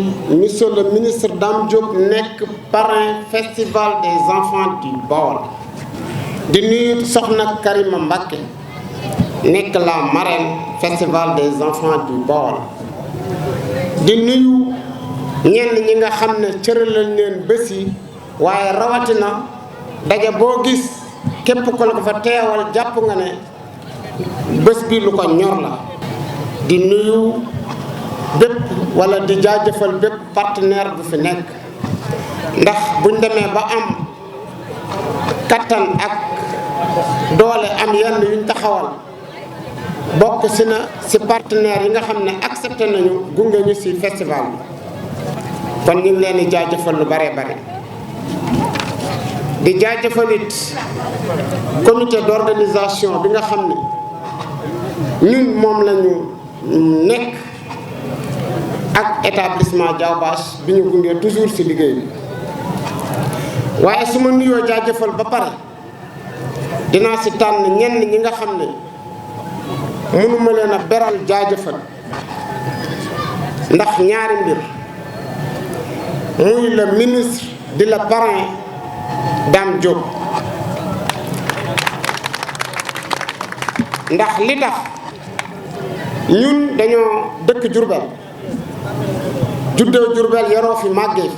Monsieur le ministre Dame Diop nekk parrain festival des enfants du Baol di nuyu soxna Karima Mbacké nekk la marraine festival des enfants du Baol di nuyu ñenn ñi nga xam ne cëralal leen bés yi waaye rawatina daje boo gis képp ko la ko fa teewal jàpp nga ne bés bi lu ko ñor la di nuyu bépp wala di jaajëfal bépp partenaire bu fi nekk ndax buñ demee ba am kattan ak doole am yenn yuñ taxawal bokk si na si partenaires yi nga xam ne accepté nañu gunge ñu si festival bi kon ñu ngi leen di jaajëfal lu bare bare di jaajëfal it comité d'organisation bi nga xam ne ñun moom lañu nekk ak établissement Diaobâche bi ñu gunge toujours ci liggéey bi waaye su ma nuyoo jaajëfal ba pare dinaa ci tànn ñenn ñi nga xam ne mënuma leen a beral jaajëfal ndax ñaari mbir muy le ministre di la parrain Dame Diop ndax li tax ñun dañoo dëkk Diourbel juddoo Diourbel yaroo fi màggee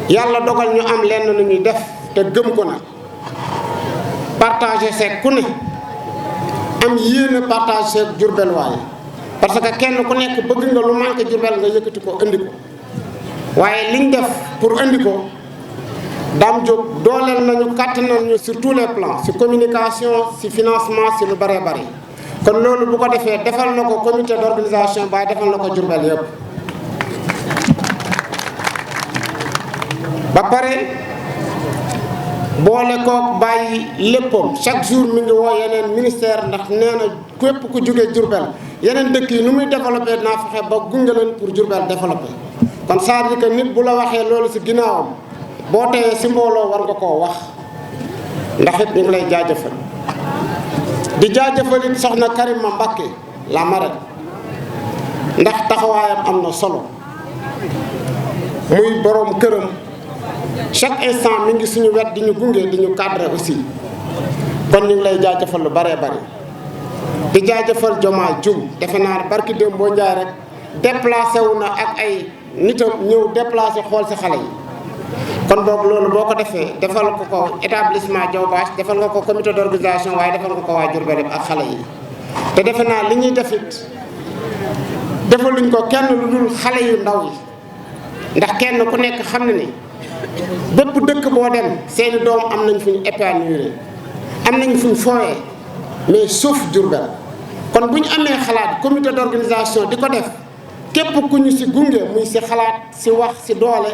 fi yàlla dogal ñu am lenn lu ñuy def te gëm ko nag partagé seeg ku ne am yéene partagé seeg Diourbel waaye parce que kenn ku nekk bëgg nga lu manqué Diourbel nga yëkkati ko indi ko waaye liñ def pour indi ko Dame Diop dooleel nañu kàttanal ñu sur tous les plans ci communication ci financement ci lu bëree bëri kon loolu bu ko defee defal na ko comité d'organisation waaye defal na ko Diourbel yëpp ba pare boole kook bàyyi léppam chaque jour mi ngi woo yeneen ministère ndax nee na képp ku jógee Diourbel yeneen dëkk yi nu muy développé dinaa fexe ba gunge leen pour Diourbel développé kon c'est-à-dire que nit bu la waxee loolu ci ginnaawam boo teyee ci mbooloo war nga koo wax ndax it ñu ngi lay jaajëfal di jaajëfal it soxna Karima Mbacké la marraine ndax taxawaayam am na solo muy borom këram chaque instant mi ngi suñu wet di ñu gunge di ñu cadrer aussi kon ñu ngi lay jaajëfal lu baree bari di jaajëfal Jomaa Jum defe naa ne barki démb boo njaay rek déplacé wu na ak ay nitam ñëw déplacé xool ci xale yi kon boog loolu boo ko defee defal ko ko établissement Diaobâche defal nga ko comité d'organisation waaye defal nga ko waa Diourbel ak xale yi te defe naa li ñuy def it defaluñ ko kenn lu dul xale yu ndaw yi ndax kenn ku nekk xam na ni bépp dëkk boo dem seeni doom am nañ fu ñu épanouir am nañ fu ñu fooyee mais sauf Diourbel kon bu ñu amee xalaat comité d'organisation di ko def képp ku ñu ci gunge muy ci xalaat ci wax ci doole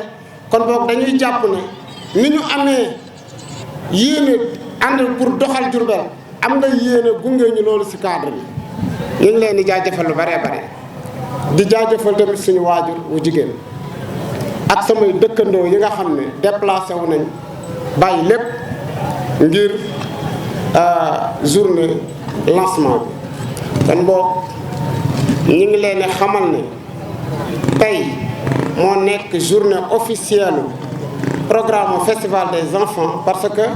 kon boog dañuy jàpp ne ni ñu amee yéene ànd pour doxal Diourbel am nga yéene gunge ñu loolu ci cadre bi ñu ngi leen di jaajëfal lu bare bare di jaajëfal tamit suñu waajur wu jigéen ak samay dëkkandoo yi nga xam ne déplacé wu nañ bàyyi lépp ngir journée lancement bi kon boog ñu ngi leen xamal ne tey moo nekk journée officielle programme festival des enfants parce que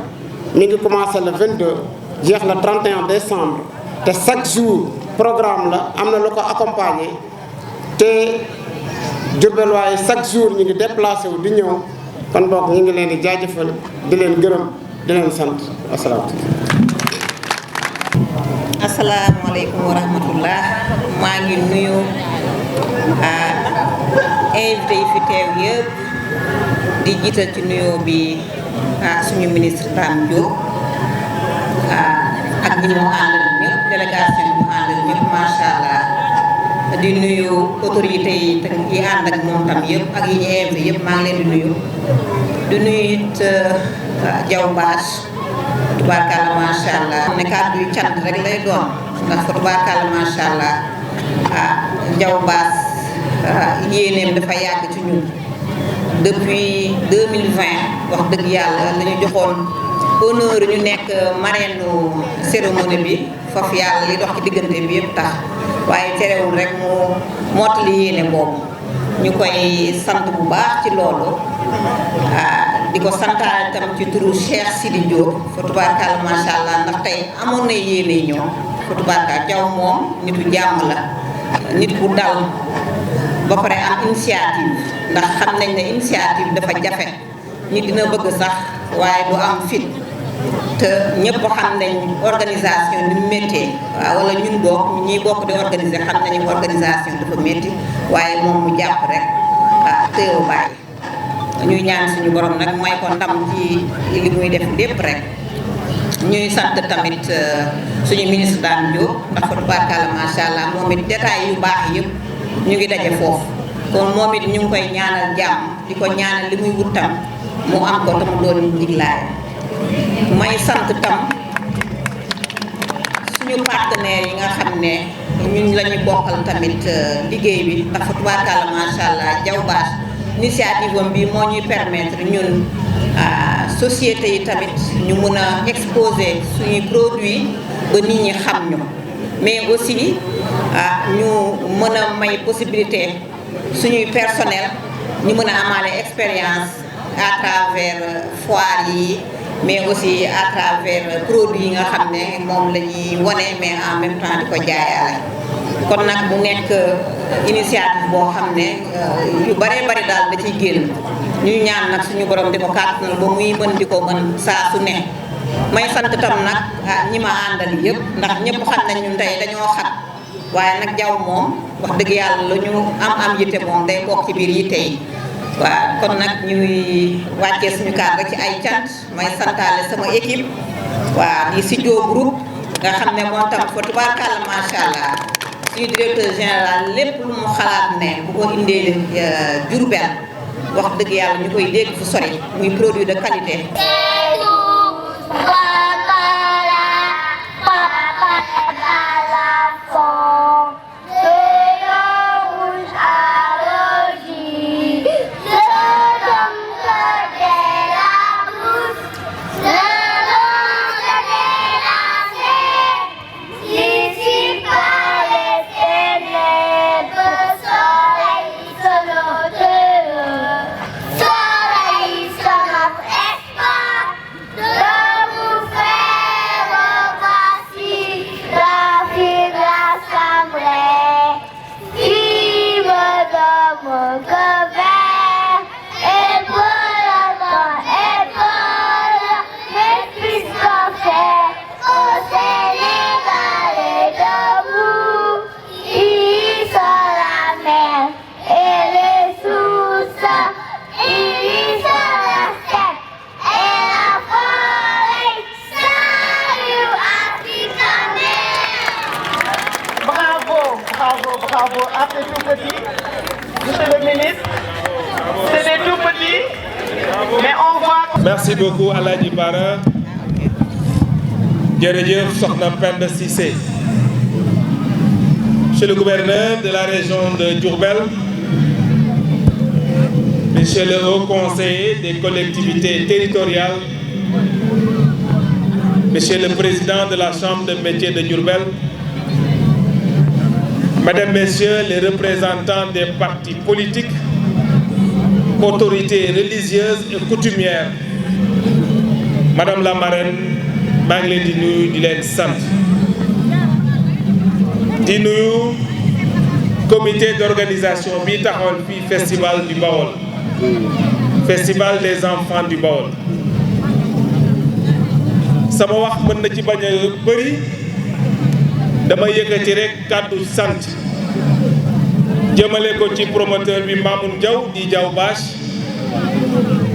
mi ngi commencé le 22 jeex le 31 décembre te chaque jour programme la am na lu ko accompagner te Diourbel waaye chaque jour ñu ngi déplacé wu di ñëw kon boog ñu ngi leen di jaajëfal di leen gërëm di leen sant asalaamaaleykum wa rahmatullah maa ngi nuyu invité yi fi teew yëpp di jiital ci nuyoo bi suñu ministre Dame Diop ak ñi mu àndal ñëpp délégation bi mu àndal ñëpp macha allah di nuyu autorité yi ànd ak moom tam yëpp ak yi ñu invité yëpp maa ngi leen di nuyu it Diaobâche tubaarkàlla macha allah ne kàddu yu cant rek lay doon ndax fa tubaarkàlla macha allah Diaobâche yéeneem dafa yàgg ci ñun depuis 2020 wax dëgg yàlla la ñu joxoon honneur ñu nekk marraine cérémonie bi foofu yàlla li dox ci diggante bi yëpp tax waaye terewul rek mu mottali yéene boobu ñu koy sant bu baax ci loolu di ko santaale tam ci turu Cheikh Sidi Diop fa tubaarkalla macha allah ndax tey amoon na yéene ñëw fa tubaarkalla Jaw moom nitu jàmm la nit ku dal ba pare am initiative ndax xam nañ ne initiative dafa jafe nit dina bëgg sax waaye du am fit te ñëpp xam nañ organisation ni mu méttee waaw wala ñun ñuy bokk di organiser xam nañu organisation dafa métti waaye moom mu jàpp rek téew bàyyi ñuy ñaan suñu borom nag may ko ndam ci li muy def lépp rek ñuy sant tamit suñu ministre Dame Diop ndax fa tubaarkalla macha allah moom it détails yu baax yëpp ñu ngi daje foofu kon moom it ñu ngi koy ñaanal jàmm di ko ñaanal li muy wut tam mu am ko tam doon njiglaay may sant tam suñu partenaires yi nga xam ne ñun la ñu bokkal tamit liggéey bi ndax fa tubaarkalla macha allah Jaw Baas initiative am bi moo ñuy permettre ñun société yi tamit ñu mun a exposer suñuy produits ba nit ñi xam ñu mais aussi ñu mën a may possibilité suñuy personnel ñu mën a amaale expérience à travers foire yi mais aussi à travers produits yi nga xam ne moom la ñuy wane mais en même temps di ko jaayaale kon nag mu nekk initiative boo xam ne yu bëree bëri daal da ciy génn ñuy ñaan nag suñu borom di ko kàttanal ba muy mën di ko mën saa su ne may sant tam nag ñi ma àndal yëpp ndax ñëpp xam nañ ñun tey dañoo xat waaye nag Jaw moom wax dëgg yàlla lu ñu am yitte moom day bokk ci biir yitte yi waaw kon nag ñuy wàccee suñu kàddu ci ay cant may santaale sama équipe waaw di si joo groupe nga xam ne moom tam fa tubaarkàlla macha allah suñu directeur général lépp lu mu xalaat ne bu ko indee Diourbel wax dëgg yàlla ñu koy dégg fu sori muy produit de qualité. C'est tout petit, monsieur le ministre, c'est des tout petits, mais on voit... Merci beaucoup Alhaji Bara, jërëjëf Sokhna Penda Cissé. Monsieur le gouverneur de la région de Diourbel, monsieur le haut conseiller des collectivités territoriales, monsieur le président de la chambre de métiers de Diourbel, mesdames, messieurs les représentants des partis politiques, autorités religieuses et coutumières, madame la marraine, maa ngi leen di nuyu di leen sant. Di nuyu comité d'organisation bi taxawal fii festival du Baol, festival des enfants du Baol. Sama wax mën na ci bañ a bëri, dama yëkkati rek kàddu sant jëmale ko ci promoteur bi Mamoun Diaw di Diaw Bache,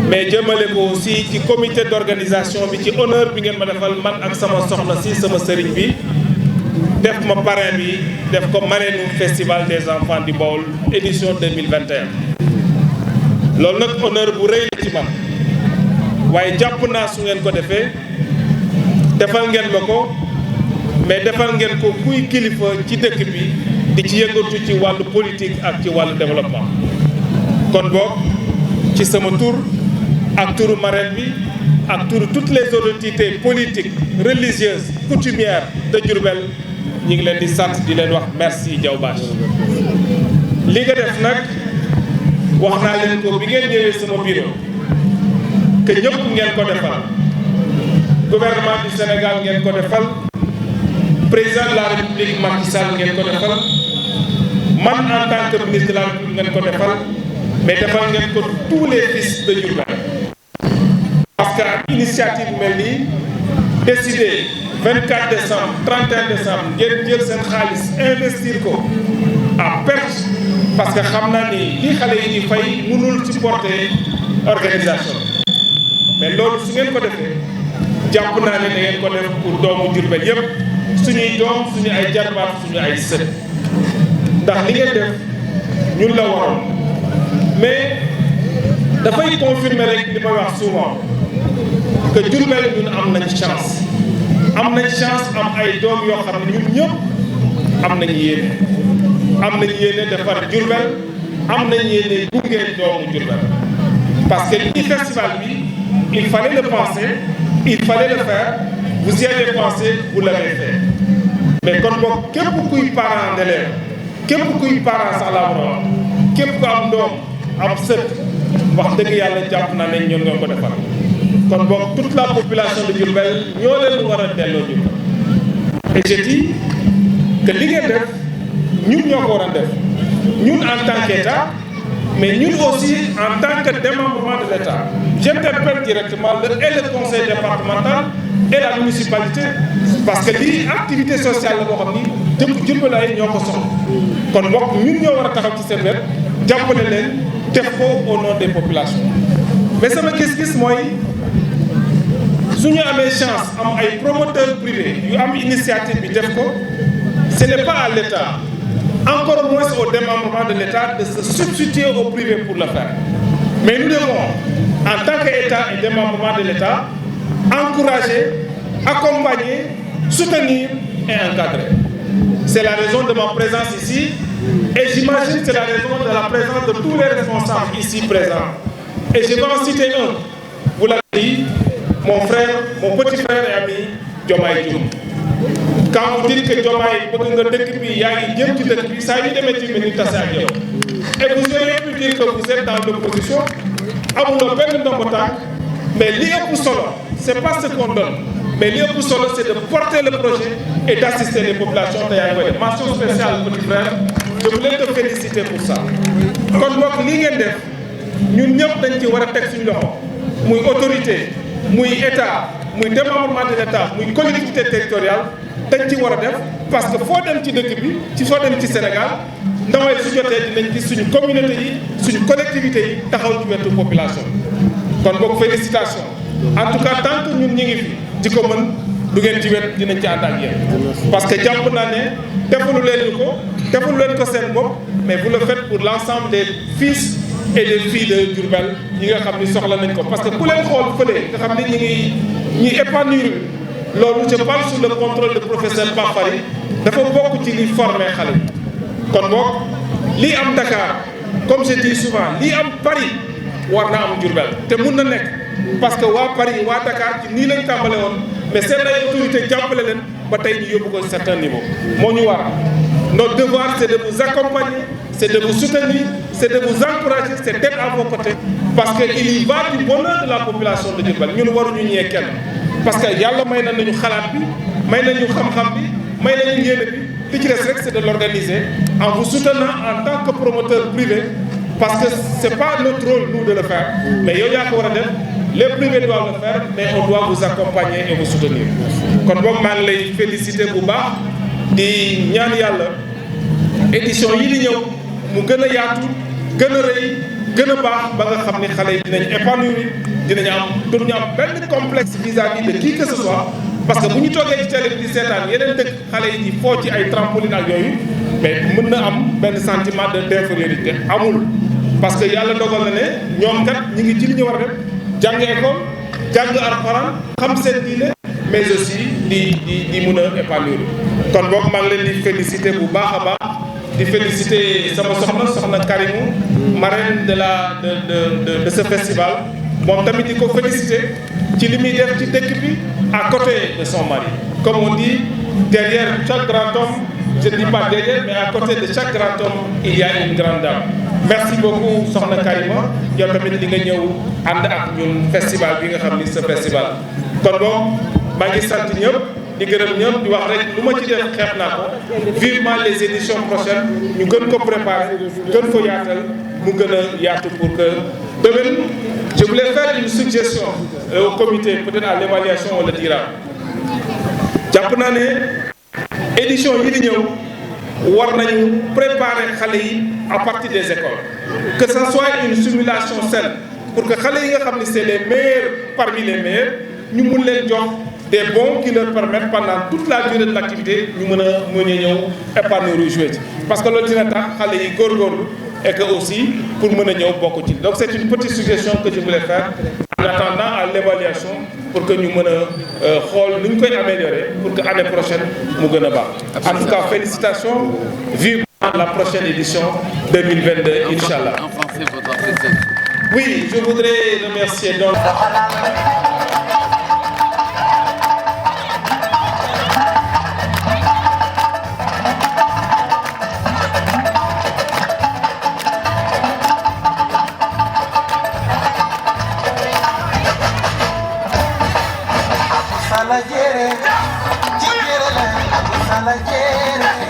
mais jëmale ko aussi ci comité d'organisation bi ci honneur bi ngeen ma defal man ak sama soxna si sama sëriñ bi def ma parrain bi def ko marraine festival des enfants du Baol édition 2021. loolu nag honneur bu rëy la ci man waaye jàpp naa su ngeen ko defee defal ngeen ma ko, mais defal ngeen ko kuy kilifa ci dëkk bi di ci yëngatu ci wàllu politique ak ci wàllu développement. kon boog ci sama tur ak turu marraine bi ak turu toutes les autorités politiques, religieuses, coutumières de Diourbel ñu ngi leen di sant di leen wax merci Diaw Bache. li nga def nag wax naa leen ko bi ngeen ñëwee sama bureau que ñëpp ngeen ko defal gouvernement du Sénégal ngeen ko defal président de la République Macky Sall ngeen ko defal man en tant que ministre de la République ngeen ko defal mais defal ngeen ko tous les fils de Diourbel parce que ak initiative mel nii décidé 24 décembre 31 décembre ngeen jël seen xaalis investir ko à perte parce que xam naa ni li xale yi di fay mënul supporter organisation mais loolu su ngeen ko defee jàpp naa ne da ngeen ko def pour doomu Diourbel yëpp suñuy doom suñu ay jarbaat suñu ay sët ndax li ngeen def ñun la waroon mais dafay confirmer rek li may wax souvent que Diourbel ñun am nañ chance am ay doom yoo xam ne ñun ñëpp am nañu yéene defar Diourbel am nañu yéene gunge doomu Diourbel parce que li festival bi il fallait le penser il fallait le faire vous y avez pensé vous l'avez fait mais kon boog képp kuy parent d'élève képp kuy parent sax laa war a wax képp ku am doom am sët wax dëgg yàlla jàpp naa ne ñoom ñoo ko defar kon boog toute la population de Diourbel ñoo leen war a delloo Diourbel et je dis que li ngeen def ñun ñoo ko war a def ñun en tant qu'État mais ñun aussi en tant que démembrement de l'État j'interpelle directement le conseil départemental et la municipalité parce que lii activité sociale la boo xam ni dëkk Diourbel ay ñoo ko soxla kon boog ñun ñoo war a taxaw ci seen wet jàppale leen def ko au nom des populations mais sama gis-gis mooy su ñu amee chance am ay promoteurs privés yu am initiative bi def ko ce n'est pas à l'État encore moins au démembrement de l'État de se substituer au privé pour le faire mais nous devons en tant qu'État et démembrement de l'État encourager, accompagner, soutenir et encadrer. C'est la raison de ma présence ici et j'imagine que c'est la raison de la présence de tous les responsables ici présents. Et je vais en citer un. Vous l'avez dit, mon frère, mon petit frère et ami, Diomaye Dioum. Quand vous dites que Diomaye bëgg nga dëkk bi yaa ngi jëm ci dëkk bi saa yu demee ci mel ni tase ak yow. Et vous auriez pu dire que vous êtes dans l'opposition, amuloo benn ndombo tànk, mais li ëpp solo c'est pas ce qu'on donne, mais li ëpp solo c'est de porter le projet et d'assister les populations te yaa ngi koy def. Mention spéciale petit frère, je voulais te féliciter pour ça. kon mbokk li ngeen def ñun ñëpp dañ ci war a teg suñu loxo muy autorité muy état muy démembrement de l'état muy collectivité territoriale dañ ci war a def parce que foo dem ci dëkk bi foo dem ci Sénégal ndawal su jotee dinañ gis suñu communauté yi suñu collectivité yi taxaw ci wetu population kon boog félicitation en tout cas tant que ñun ñi ngi fi di ko mën du ngeen ci wet dinañ ci ànd ak yéen parce que jàpp naa ne defalu leen ko seen bopp mais vous le faites pour l'ensemble des fils et des filles de Diourbel ñi nga xam ni soxla nañ ko parce que ku leen xool fële nga xam ni ñi épanouir loolu je parle sous le contrôle du professeur Pape dafa bokk ci li formé xale kon boog lii am Dakar comme je dis souvent lii am Paris war na am Diourbel te mun na nekk parce que waa Paris waa Dakar ci nii lañ tàmbale woon mais seen ay autorité jàppale leen ba tey ñu yóbbu ko certain niveau moo ñu war notre devoir c'est de vous accompagner c'est de vous soutenir c'est de vous encourager c'est d'être à vos côtés parce que il y va du bonheur de la population de Diourbel ñun waruñu ñee kenn parce que yàlla may nañu xalaat bi may nañu xam-xam bi may nañu yéene bi li ci des rek c'est de l'organiser en vous soutenant en tant que promoteur privé parce que c'est pas notre rôle nous de le faire mais yow yaa ko war a def les privés doivent le faire mais on doit vous accompagner et vous soutenir kon boog maa ngi lay féliciter bu baax di ñaan yàlla édition yi di ñëw mu gën a yaatu gën a rëy gën a baax ba nga xam ni xale yi dinañ épanouir duñu am benn complexe vis-à-vis de qui que ce soit parce que bu ñu toogee ci télé bi di seetaan yeneen dëkk xale yi di foo ci ay trampoline ak yooyu mais mën na am benn sentiment d'infériorité amul parce que yàlla dogal na ne ñoom kat ñi ngi ci li ñu war a def jàng école jàng alxuraan xam seen diine mais aussi di mun a épanouir kon boog maa ngi leen di féliciter bu baax a baax di féliciter sama soxna Karimou marraine de ce festival moom tamit di ko féliciter ci li muy def ci dëkk bi à côté de son mari comme on dit derrière chaque grand homme je ne dis pas derrière mais à côté de chaque grand homme il y a une grande dame merci beaucoup soxna Karima yow tamit li nga ñëw ànd ak ñun festival bi nga xam ni sa festival kon boog maa ngi sant ñëpp di gërëm ñëpp di wax rek lu ma ci def xeeb naa ko vivement les éditions prochaines ñu gën ko préparer gën ko yaatal mu gën a yaatu pour que déwén je voulais faire une suggestion au comité peut-être à l'évaluation on le dira jàpp naa ne édition yi di ñëw war nañu préparer xale yi à partir des écoles que ça soit une simulation saine pour que xale yi nga xam ne c'est les meilleurs parmi les meilleurs ñu mun leen jox des bons qui leur permettent pendant toute la durée de l'activité ñu mën a ñëw épanouir jouer ci parce que loolu dina tax xale yi góorgóorlu et que aussi pour mën a ñëw bokk ci donc c'est une petite suggestion que je voulais faire en attendant à l'évaluation pour que ñu mën a xool nu ñu koy améliorer pour que année prochaine mu gën a baax. En tout cas félicitations vivement la prochaine édition 2022 Inch'Allah. Oui, je voudrais remercier donc. Salajere, chikere, salajere.